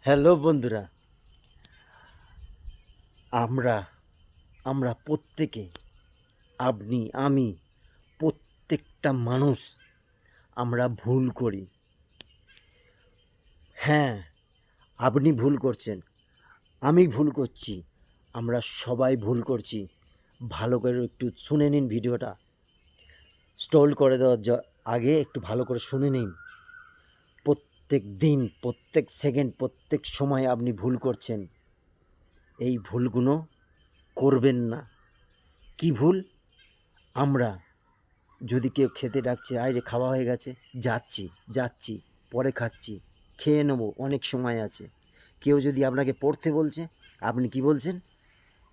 Hello বন্ধুরা, আমরা আমরা প্রত্যেকে, আপনি আমি প্রত্যেকটা মানুষ আমরা ভুল করি। হ্যাঁ, আপনি ভুল করছেন, আমি ভুল করছি, আমরা সবাই ভুল করছি। ভালো করে একটু শুনে নিন ভিডিওটা। স্টল করে দেওয়ার আগে একটু ভালো করে শুনে নিন। প্রত্যেক দিন, প্রত্যেক সেকেন্ড, প্রত্যেক সময় আপনি ভুল করছেন। এই ভুলগুলো করবেন না। কি ভুল? আমরা যদি কেউ খেতে ডাকছে, আয় রে খাওয়া হয়ে গেছে, যাচ্ছি যাচ্ছি পরে খাচ্ছি, খেয়ে নেবো, অনেক সময় আছে। কেউ যদি আপনাকে পড়তে বলছে, আপনি কি বলছেন?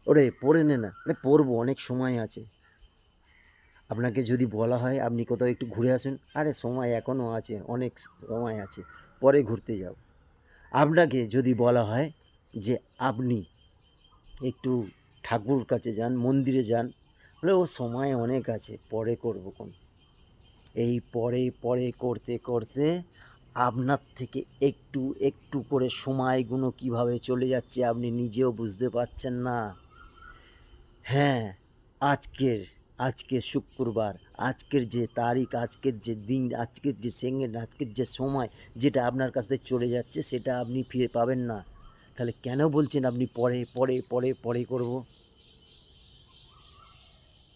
ওরে পড়ে নে না, আরে পড়বো, অনেক সময় আছে। আপনাকে যদি বলা হয় আপনি কোথাও একটু ঘুরে আসুন, আরে সময় এখনও আছে, অনেক সময় আছে, পরে ঘুরতে যাও। আপনাকে যদি বলা হয় যে আপনি একটু ঠাকুর কাছে যান, মন্দিরে যান, বলে ও সময় অনেক আছে, পরে করবো কোন। এই পরে পরে করতে করতে আপনার থেকে একটু একটু করে সময়গুলো কীভাবে চলে যাচ্ছে আপনি নিজেও বুঝতে পারছেন না। হ্যাঁ, আজকে শুক্রবার, আজকের যে তারিখ, আজকের যে দিন, আজকের যে সেকেন্ড, আজকের যে সময় যেটা আপনার কাছ থেকে চলে যাচ্ছে সেটা আপনি ফিরে পাবেন না। তাহলে কেন বলছেন আপনি পরে পরে পরে পরে করব?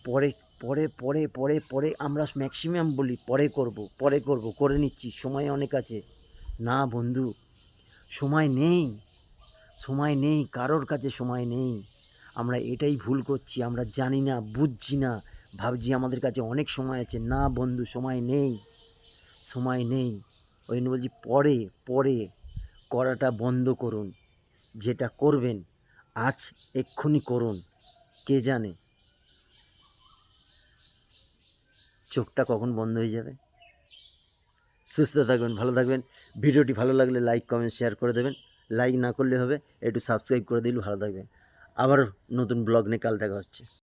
পরে পরে পরে পরে পরে আমরা ম্যাক্সিমাম বলি পরে করব, পরে করব, করে নিচ্ছি, সময় অনেক আছে। না বন্ধু, সময় নেই, সময় নেই, কারোর কাছে সময় নেই। আমরা এটাই ভুল করছি, আমরা জানি না, বুঝছি না, ভাবছি আমাদের কাছে অনেক সময় আছে। না বন্ধু, সময় নেই, সময় নেই। ওই জন্য বলছি পরে পরে করাটা বন্ধ করুন। যেটা করবেন আজ এক্ষুনি করুন। কে জানে চোখটা কখন বন্ধ হয়ে যাবে। সুস্থ থাকবেন, ভালো থাকবেন। ভিডিওটি ভালো লাগলে লাইক কমেন্ট শেয়ার করে দেবেন। লাইক না করলে হবে, একটু সাবস্ক্রাইব করে দিলে ভালো থাকবেন। আবার নতুন ব্লগ নিয়ে কাল দেখা হচ্ছে।